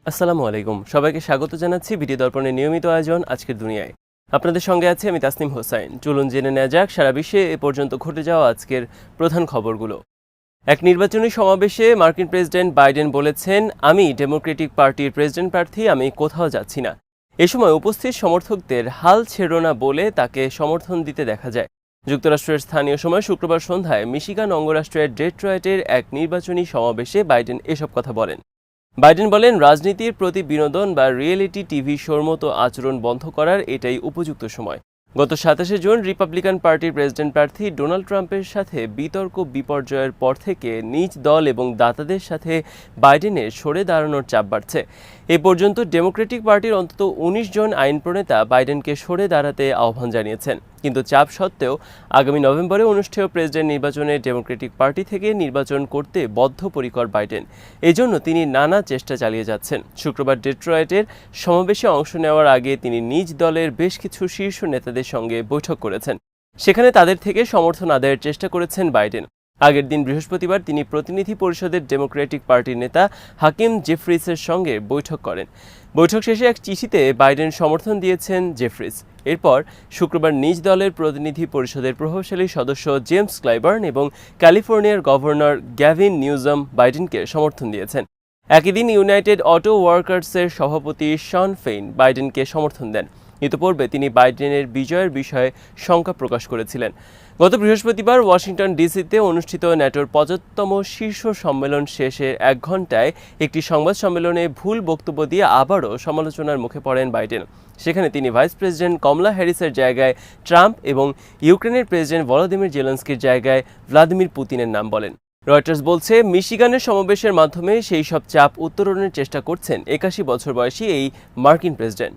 আসসালামু আলাইকুম। সবাইকে স্বাগত জানাচ্ছি বিডি দর্পণের নিয়মিত আয়োজন আজকের দুনিয়ায়। আপনাদের সঙ্গে আছি আমি তাসনিম হোসাইন। চলুন জেনে নেওয়া যাক সারা বিশ্বে এ পর্যন্ত ঘটে যাওয়া আজকের প্রধান খবরগুলো। এক নির্বাচনী সমাবেশে মার্কিন প্রেসিডেন্ট বাইডেন বলেছেন, আমি ডেমোক্রেটিক পার্টির প্রেসিডেন্ট প্রার্থী, আমি কোথাও যাচ্ছি না। এ সময় উপস্থিত সমর্থকদের হাল ছেড়ো না বলে তাকে সমর্থন দিতে দেখা যায়। যুক্তরাষ্ট্রের স্থানীয় সময় শুক্রবার সন্ধ্যায় মিশিগান অঙ্গরাষ্ট্রের ডেট্রয়েটের এক নির্বাচনী সমাবেশে বাইডেন এসব কথা বলেন। বাইডেন বলেন, রাজনীতির প্রতি বিনোদন বা রিয়েলিটি টিভি শোর মতো আচরণ বন্ধ করার এটাই উপযুক্ত সময়। গত ২৭শে জুন রিপাবলিকান পার্টির প্রেসিডেন্ট প্রার্থী ডোনাল্ড ট্রাম্পের সাথে বিতর্ক বিপর্যয়ের পর থেকে নিজ দল এবং দাতাদের সাথে বাইডেনের সরে দাঁড়ানোর চাপ বাড়ছে। এ পর্যন্ত ডেমোক্রেটিক পার্টির অন্তত ১৯ জন আইন প্রণেতা বাইডেনকে সরে দাঁড়াতে আহ্বান জানিয়েছেন। কিন্তু চাপ সত্ত্বেও আগামী নভেম্বরে অনুষ্ঠেয় প্রেসিডেন্ট নির্বাচনে ডেমোক্রেটিক পার্টি থেকে নির্বাচন করতে বদ্ধপরিকর বাইডেন। এজন্য তিনি নানা চেষ্টা চালিয়ে যাচ্ছেন। শুক্রবার ডেট্রয়েটের সমাবেশে অংশ নেওয়ার আগে তিনি নিজ দলের বেশ কিছু শীর্ষ নেতাদের সঙ্গে বৈঠক করেছেন। সেখানে তাদের থেকে সমর্থন আদায়ের চেষ্টা করেছেন বাইডেন। আগের দিন বৃহস্পতিবার তিনি প্রতিনিধি পরিষদের ডেমোক্রেটিক পার্টির নেতা হাকিম জেফ্রিসের সঙ্গে বৈঠক করেন। বৈঠক শেষে এক চিঠিতে বাইডেন সমর্থন দিয়েছেন জেফ্রিস। এরপর শুক্রবার নিজ দলের প্রতিনিধি পরিষদের প্রভাবশালী সদস্য জেমস ক্লাইবার্ন এবং ক্যালিফোর্নিয়ার গভর্নর গ্যাভিন নিউজম বাইডেনকে সমর্থন দিয়েছেন। একই দিন ইউনাইটেড অটো ওয়ার্কার্সের সভাপতি শন ফেইন বাইডেনকে সমর্থন দেন। ইতিপূর্বে তিনি বাইডেনের বিজয়ের বিষয়ে শঙ্কা প্রকাশ করেছিলেন। গত বৃহস্পতিবার ওয়াশিংটন ডিসিতে অনুষ্ঠিত ন্যাটোর ৭৫তম শীর্ষ সম্মেলন শেষে ১ ঘণ্টায় একটি সংবাদ সম্মেলনে ভুল বক্তব্য দিয়ে আবারও সমালোচনার মুখে পড়েন বাইডেন। সেখানে তিনি ভাইস প্রেসিডেন্ট কমলা হ্যারিসের জায়গায় ট্রাম্প এবং ইউক্রেনের প্রেসিডেন্ট ভলোদিমির জেলেনস্কির জায়গায় ভ্লাদিমির পুতিনের নাম বলেন। রয়টার্স বলছে, মিশিগানের সমাবেশের মাধ্যমে সেই সব চাপ উত্তরণের চেষ্টা করছেন ৮১ বছর বয়সী এই মার্কিন প্রেসিডেন্ট।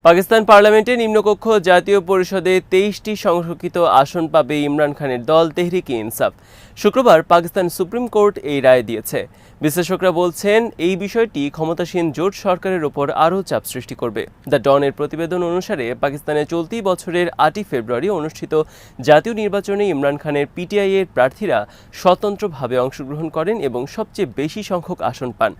পাকিস্তান পার্লামেন্টের নিম্নকক্ষ জাতীয় পরিষদে ২৩টি সংরক্ষিত আসন পাবে ইমরান খানের দল তেহরিক-ই-ইনসাফ। শুক্রবার পাকিস্তান সুপ্রিম কোর্ট এই রায় দিয়েছে। বিশ্লেষকরা বলছেন, এই বিষয়টি ক্ষমতাসীন জোট সরকারের ওপর আরও চাপ সৃষ্টি করবে। দ্য ডনের প্রতিবেদন অনুসারে পাকিস্তানে চলতি বছরের ৮ই ফেব্রুয়ারি অনুষ্ঠিত জাতীয় নির্বাচনে ইমরান খানের পিটিআই-এর প্রার্থীরা স্বতন্ত্রভাবে অংশগ্রহণ করেন এবং সবচেয়ে বেশি সংখ্যক আসন পান।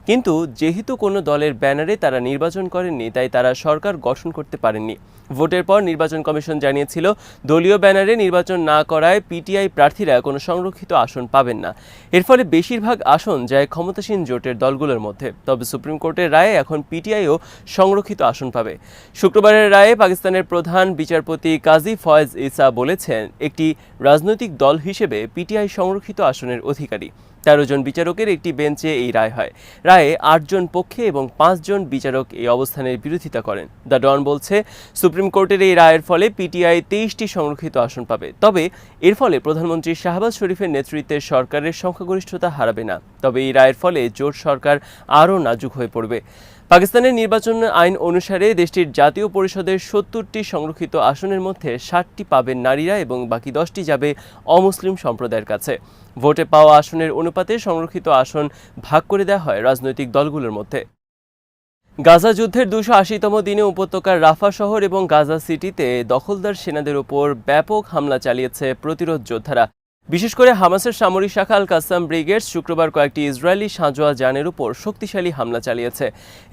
কিন্তু যেহেতু কোনো দলের ব্যানারে তারা নির্বাচন করেননি, তাই তারা সরকার গঠন করতে পারেননি। ভোটের পর নির্বাচন কমিশন জানিয়েছিল, দলীয় ব্যানারে নির্বাচন না করায় পিটিআই প্রার্থীরা কোনো সংরক্ষিত আসন পাবেন না। এর ফলে বেশিরভাগ আসন যায় ক্ষমতাসীন জোটের দলগুলোর মধ্যে। তবে সুপ্রিম কোর্টের রায়ে এখন পিটিআইও সংরক্ষিত আসন পাবে। শুক্রবারের রায়ে পাকিস্তানের প্রধান বিচারপতি কাজী ফয়েজ ইসা বলেছেন, একটি রাজনৈতিক দল হিসেবে পিটিআই সংরক্ষিত আসনের অধিকারী। ১৩ জন বিচারকের একটি বেঞ্চে এই রায় হয়। রায়ে ৮ জন পক্ষে এবং ৫ জন বিচারক এই অবস্থানের বিরোধিতা করেন। দ্য ডন বলছে, সুপ্রিম কোর্টের এই রায়ের ফলে পিটিআই ২৩টি সংরক্ষিত আসন পাবে। তবে এর ফলে প্রধানমন্ত্রী শাহবাজ শরীফের নেতৃত্বের সরকারের সংখ্যাগরিষ্ঠতা হারাবে না। তবে এই রায়ের ফলে জোট সরকার আরও নাজুক হয়ে পড়বে। পাকিস্তানের নির্বাচন আইন অনুসারে দেশটির জাতীয় পরিষদের ৭০টি সংরক্ষিত আসনের মধ্যে ৬০টি পাবেন নারীরা এবং বাকি 10টি যাবে অমুসলিম সম্প্রদায়ের কাছে। ভোটে পাওয়া আসনের অনুপাতে সংরক্ষিত আসন ভাগ করে দেওয়া হয় রাজনৈতিক দলগুলোর মধ্যে। গাজা যুদ্ধের ২৮০তম দিনে উপত্যকার রাফা শহর এবং গাজা সিটিতে দখলদার সেনাদের ওপর ব্যাপক হামলা চালিয়েছে প্রতিরোধ যোদ্ধারা। বিশেষ করে হামাসের সামরিক শাখা আল কাসাম ব্রিগেডস শুক্রবার কয়েকটি ইসরায়েলি সাঁজোয়া যানের উপর শক্তিশালী হামলা চালিয়েছে।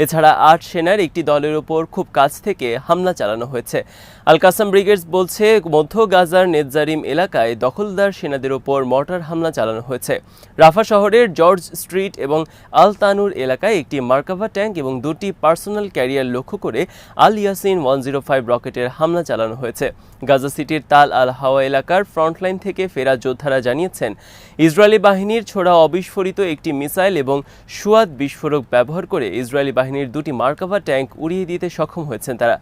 এছাড়া ৮ সেনার একটি দলের উপর খুব কাছ থেকে হামলা চালানো হয়েছে। আল কাসাম ব্রিগেডস বলছে, মধ্য গাজার নেতজারিম এলাকায় দখলদার সেনাদের উপর মর্টার হামলা চালানো হয়েছে। রাফা শহরের জর্জ স্ট্রিট এবং আল তানুর এলাকায় একটি মার্কাভা ট্যাঙ্ক এবং 2টি পার্সোনাল ক্যারিয়ার লক্ষ্য করে আল ইয়াসিন 105 রকেটের হামলা চালানো হয়েছে। গাজা সিটির তাল আল হাওয়া এলাকার ফ্রন্টলাইন থেকে ফেরা যোদ্ধারা জানিয়েছেন, ইসরায়েলি বাহিনীর ছোড়া অবিস্ফোরিত একটি মিসাইল এবং সুয়াদ বিস্ফোরক ব্যবহার করে ইসরায়েলি বাহিনীর 2টি মার্কাভা ট্যাঙ্ক উড়িয়ে দিতে সক্ষম হয়েছেন তারা।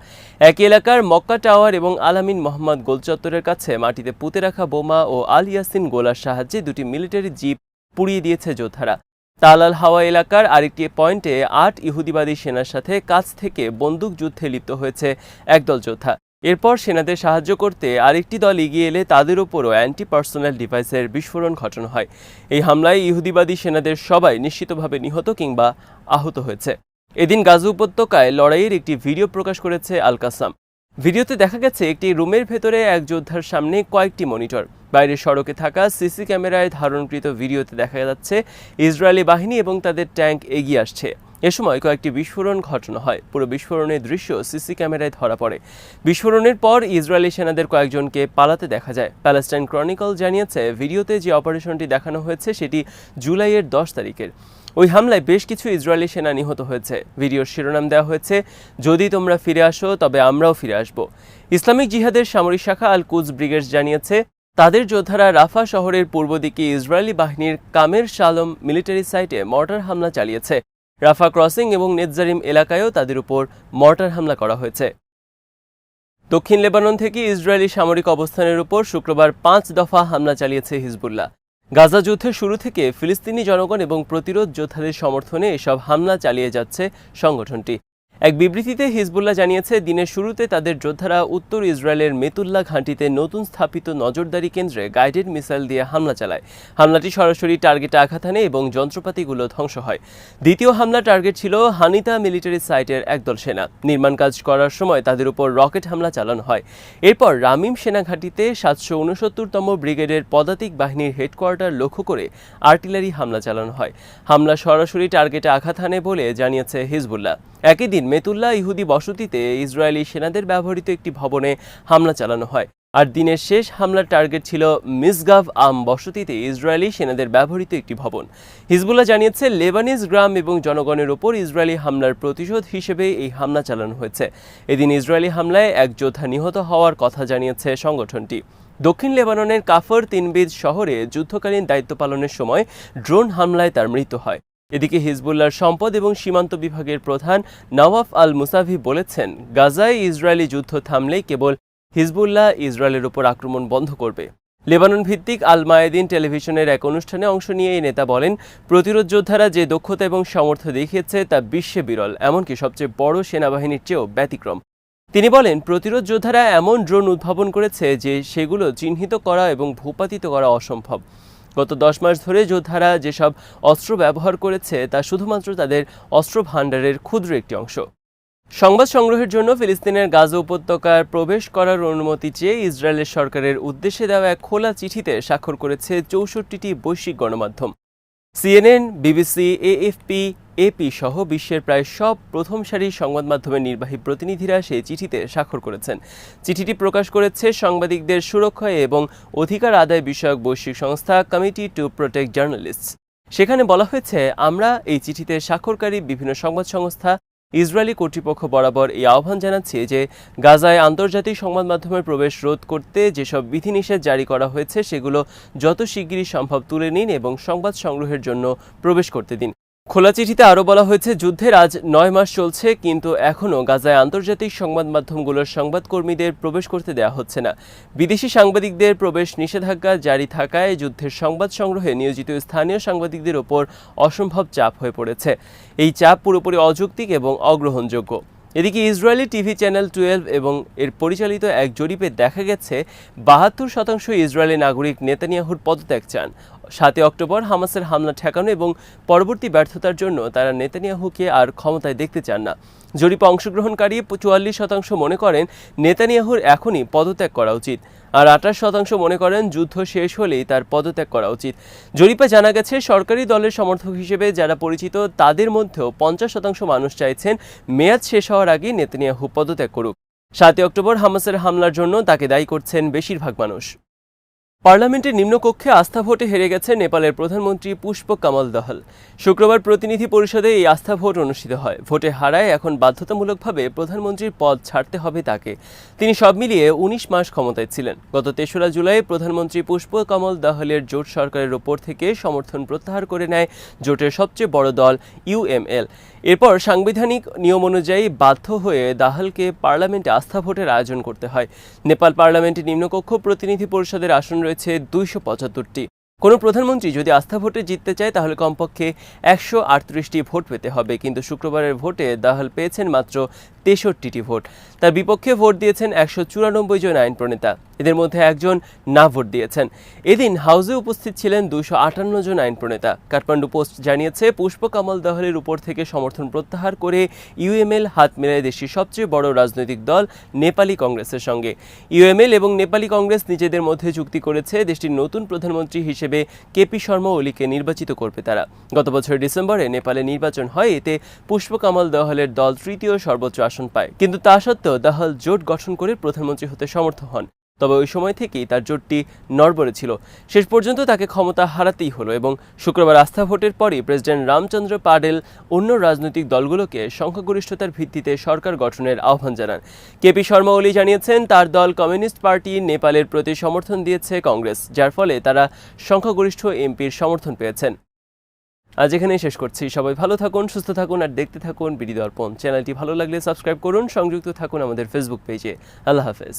একই এলাকার মক্কা টাওয়ার এবং আলামিন মোহাম্মদ গোলচত্বরের কাছে মাটিতে পুঁতে রাখা বোমা ও আল ইয়াসিন গোলার সাহায্যে 2টি মিলিটারি জিপ পুড়িয়ে দিয়েছে যোদ্ধারা। তাল আল হাওয়া এলাকার আরেকটি পয়েন্টে ৮ ইহুদিবাদী সেনার সাথে কাছ থেকে বন্দুক যুদ্ধে লিপ্ত হয়েছে একদল যোদ্ধা। এরপর সেনাদের সাহায্য করতে আরেকটি দল এগিয়ে এলে তাদের উপরও অ্যান্টি পার্সোনাল ডিভাইসের বিস্ফোরণ ঘটানো হয়। এই হামলায় ইহুদিবাদী সেনাদের সবাই নিশ্চিতভাবে নিহত কিংবা আহত হয়েছে। এদিন গাজা উপত্যকায় লড়াইয়ের একটি ভিডিও প্রকাশ করেছে আল কাসাম। ভিডিওতে দেখা গেছে একটি রুমের ভেতরে এক যোদ্ধার সামনে কয়েকটি মনিটর। বাইরের সড়কে থাকা সিসি ক্যামেরায় ধারণকৃত ভিডিওতে দেখা যাচ্ছে ইসরায়েলি বাহিনী এবং তাদের ট্যাঙ্ক এগিয়ে আসছে। এ সময় কয়েকটি বিস্ফোরণ ঘটানো হয়। পুরো বিস্ফোরণের দৃশ্য সিসি ক্যামেরায় ধরা পড়ে। বিস্ফোরণের পর ইসরায়েলি সেনাদের কয়েকজনকে পালাতে দেখা যায়। প্যালেস্টাইন ক্রনিকল জানিয়েছে, ভিডিওতে যে অপারেশনটি দেখানো হয়েছে সেটি জুলাইয়ের 10 তারিখের। ওই হামলায় বেশ কিছু ইসরায়েলি সেনা নিহত হয়েছে। ভিডিওর শিরোনাম দেওয়া হয়েছে, যদি তোমরা ফিরে আসো তবে আমরাও ফিরে আসব। ইসলামিক জিহাদের সামরিক শাখা আল কুদস ব্রিগেড জানিয়েছে, তাদের যোদ্ধারা রাফা শহরের পূর্ব দিকে ইসরায়েলি বাহিনীর কামের শালম মিলিটারি সাইটে মর্টার হামলা চালিয়েছে। রাফা ক্রসিং এবং নেতজারিম এলাকায়ও তাদের উপর মর্টার হামলা করা হয়েছে। দক্ষিণ লেবানন থেকে ইসরায়েলি সামরিক অবস্থানের উপর শুক্রবার 5 দফা হামলা চালিয়েছে হিজবুল্লাহ। গাজা যুদ্ধের শুরু থেকে ফিলিস্তিনি জনগণ এবং প্রতিরোধ যোদ্ধাদের সমর্থনে এসব হামলা চালিয়ে যাচ্ছে সংগঠনটি। এক বিবৃতিতে হিজবুল্লাহ জানিয়েছে, দিনের শুরুতে তাদের যোদ্ধারা উত্তর ইসরায়েলের মেতুল্লা ঘাঁটিতে নতুন স্থাপিত নজরদারি কেন্দ্রে গাইডেড মিসাইল দিয়ে হামলা চালায়। হামলাটি সরাসরি টার্গেটে আঘাত হানে এবং যন্ত্রপাতিগুলো ধ্বংস হয়। দ্বিতীয় হামলা টার্গেট ছিল হানিতা মিলিটারি সাইটের একদল সেনা। নির্মাণ কাজ করার সময় তাদের উপর রকেট হামলা চালানো হয়। এরপর রামিম সেনা ঘাঁটিতে 769তম ব্রিগেডের পদাতিক বাহিনীর হেডকোয়ার্টার লক্ষ্য করে আর্টিলারি হামলা চালানো হয়। হামলা সরাসরি টার্গেটে আঘাত হানে বলে জানিয়েছে হিজবুল্লাহ। একই দিন মেতুল্লা ইহুদি বসতিতে ইসরায়েলি সেনাদের ব্যবহৃত একটি ভবনে হামলা চালানো হয়। আর দিনের শেষ হামলার টার্গেট ছিল মিসগাভ আম বসতিতে ইসরায়েলি সেনাদের ব্যবহৃত একটি ভবন। হিজবুল্লাহ জানিয়েছে, লেবানিজ গ্রাম এবং জনগণের ওপর ইসরায়েলি হামলার প্রতিশোধ হিসেবে এই হামলা চালানো হয়েছে। এদিন ইসরায়েলি হামলায় এক যোদ্ধা নিহত হওয়ার কথা জানিয়েছে সংগঠনটি। দক্ষিণ লেবাননের কাফর তিনবিদ শহরে যুদ্ধকালীন দায়িত্ব পালনের সময় ড্রোন হামলায় তার মৃত্যু হয়। এদিকে হিজবুল্লাহর সম্পদ এবং সীমান্ত বিভাগের প্রধান নওয়াফ আল মুসাভি বলেছেন, গাজায় ইসরায়েলি যুদ্ধ থামলেই কেবল হিজবুল্লাহ ইসরায়েলের উপর আক্রমণ বন্ধ করবে। লেবানন ভিত্তিক আল মায়েদিন টেলিভিশনের এক অনুষ্ঠানে অংশ নিয়ে এই নেতা বলেন, প্রতিরোধ যোদ্ধারা যে দক্ষতা এবং সামর্থ্য দেখিয়েছে তা বিশ্বে বিরল, এমনকি সবচেয়ে বড় সেনাবাহিনীর চেয়েও ব্যতিক্রম। তিনি বলেন, প্রতিরোধ যোদ্ধারা এমন ড্রোন উদ্ভাবন করেছে যে সেগুলো চিহ্নিত করা এবং ভূপাতিত করা অসম্ভব। গত 10 মাস ধরে যোদ্ধারা যেসব অস্ত্র ব্যবহার করেছে তা শুধুমাত্র তাদের অস্ত্র ভাণ্ডারের ক্ষুদ্র একটি অংশ। সংবাদ সংগ্রহের জন্য ফিলিস্তিনের গাজা উপত্যকায় প্রবেশ করার অনুমতি চেয়ে ইসরায়েলের সরকারের উদ্দেশ্যে দেওয়া এক খোলা চিঠিতে স্বাক্ষর করেছে 64টি বৈশ্বিক গণমাধ্যম। সিএনএন, বিবিসি, এএফপি, এপি সহ বিশ্বের প্রায় সব প্রথম সারির সংবাদ মাধ্যমের নির্বাহী প্রতিনিধিরা সেই চিঠিতে স্বাক্ষর করেছেন। চিঠিটি প্রকাশ করেছে সাংবাদিকদের সুরক্ষা এবং অধিকার আদায় বিষয়ক বৈশ্বিক সংস্থা কমিটি টু প্রোটেক্ট জার্নালিস্টস। সেখানে বলা হয়েছে, আমরা এই চিঠিতে স্বাক্ষরকারী বিভিন্ন সংবাদ সংস্থা ইসরায়েলি কর্তৃপক্ষ বরাবর এই আহ্বান জানাচ্ছি যে গাজায় আন্তর্জাতিক সংবাদ মাধ্যমের প্রবেশ রোধ করতে যেসব বিধিনিষেধ জারি করা হয়েছে সেগুলো যত শিগগিরই সম্ভব তুলে নিন এবং সংবাদ সংগ্রহের জন্য প্রবেশ করতে দিন। খোলা চিঠিতে আরও বলা হয়েছে, যুদ্ধের আজ 9 মাস চলছে, কিন্তু এখনও গাজায় আন্তর্জাতিক সংবাদ মাধ্যমগুলোর সংবাদকর্মীদের প্রবেশ করতে দেওয়া হচ্ছে না। বিদেশি সাংবাদিকদের প্রবেশ নিষেধাজ্ঞা জারি থাকায় যুদ্ধের সংবাদ সংগ্রহে নিয়োজিত স্থানীয় সাংবাদিকদের ওপর অসম্ভব চাপ হয়ে পড়েছে। এই চাপ পুরোপুরি অযৌক্তিক এবং অগ্রহণযোগ্য। এদিকে ইসরায়েলি টিভি চ্যানেল 12 এবং এর পরিচালিত এক জরিপে দেখা গেছে 72% ইসরায়েলি নাগরিক নেতানিয়াহুর পদত্যাগ চান। 7 অক্টোবর হামাসের হামলা ঠেকানো এবং পরবর্তী ব্যর্থতার জন্য তারা নেতানিয়াহুকে আর ক্ষমতায় দেখতে চান না। জরিপে অংশগ্রহণকারী 44% মনে করেন নেতানিয়াহুর এখনই পদত্যাগ করা উচিত, আর 28% মনে করেন যুদ্ধ শেষ হলেই তার পদত্যাগ করা উচিত। জরিপে জানা গেছে, সরকারি দলের সমর্থক হিসেবে যারা পরিচিত তাদের মধ্যেও 50% মানুষ চাইছেন মেয়াদ শেষ হওয়ার আগে নেতানিয়াহু পদত্যাগ করুক। 7 অক্টোবর হামাসের হামলার জন্য তাকে দায়ী করছেন বেশিরভাগ মানুষ। পার্লামেন্টের নিম্নকক্ষে আস্থা ভোটে হেরে গেছে নেপালের প্রধানমন্ত্রী পুষ্প কামাল দহল। শুক্রবার প্রতিনিধি পরিষদে এই আস্থা ভোট অনুষ্ঠিত হয়। ভোটে হারায় এখন বাধ্যতামূলকভাবে প্রধানমন্ত্রীর পদ ছাড়তে হবে তাকে। তিনি সব মিলিয়ে 19 মাস ক্ষমতায় ছিলেন। গত 3রা জুলাই প্রধানমন্ত্রী পুষ্প কামাল দহলের জোট সরকারের ওপর থেকে সমর্থন প্রত্যাহার করে নেয় জোটের সবচেয়ে বড় দল ইউএমএল। এরপর সাংবিধানিক নিয়ম অনুযায়ী বাধ্য হয়ে দাহলকে পার্লামেন্টে আস্থা ভোটের আয়োজন করতে হয়। নেপাল পার্লামেন্টের নিম্নকক্ষ প্রতিনিধি পরিষদের আসন রয়েছে 275টি। কোনো প্রধানমন্ত্রী যদি আস্থা ভোটে জিততে চায় তাহলে কমপক্ষে 138টি ভোট পেতে হবে, কিন্তু শুক্রবারের ভোটে দাহল পেয়েছেন মাত্র 63টি ভোট। তার বিপক্ষে ভোট দিয়েছেন 194 জন আইন প্রণেতা, এদের মধ্যে একজন না ভোট দিয়েছেন। এদিন হাউসে উপস্থিত ছিলেন 258 জন আইন প্রণেতা। কাঠমান্ডু পোস্ট জানিয়েছে, পুষ্প কামাল দহলের উপর থেকে সমর্থন প্রত্যাহার করে ইউএমএল হাত মেলায় দেশটির সবচেয়ে বড় রাজনৈতিক দল নেপালি কংগ্রেসের সঙ্গে। ইউএমএল এবং নেপালি কংগ্রেস নিজেদের মধ্যে চুক্তি করেছে দেশটির নতুন প্রধানমন্ত্রী হিসেবে হিসেবে কেপি শর্মা ওলিকে নির্বাচিত করবে তারা। গত বছরের ডিসেম্বরে নেপালে নির্বাচন হয়, এতে পুষ্পকামাল দহালের দল তৃতীয় সর্বোচ্চ আসন পায়। কিন্তু তা সত্ত্বেও দাহাল জোট গঠন করে প্রধানমন্ত্রী হতে সমর্থ হন। তবে ওই সময় থেকেই তার জোটটি নড়বড়ে ছিল। শেষ পর্যন্ত তাকে ক্ষমতা হারাতেই হলো এবং শুক্রবার আস্থা ভোটের পরই প্রেসিডেন্ট রামচন্দ্র পাডেল অন্য রাজনৈতিক দলগুলোকে সংখ্যাগরিষ্ঠতার ভিত্তিতে সরকার গঠনের আহ্বান জানান। কেপি শর্মা ওলি জানিয়েছেন, তার দল কমিউনিস্ট পার্টি নেপালের প্রতি সমর্থন দিয়েছে কংগ্রেস, যার ফলে তারা সংখ্যাগরিষ্ঠ এমপির সমর্থন পেয়েছেন। আজ এখানেই শেষ করছি। সবাই ভালো থাকুন, সুস্থ থাকুন আর দেখতে থাকুন বিডি দর্পণ। চ্যানেলটি ভালো লাগলে সাবস্ক্রাইব করুন, সংযুক্ত থাকুন আমাদের ফেসবুক পেজে। আল্লাহ হাফেজ।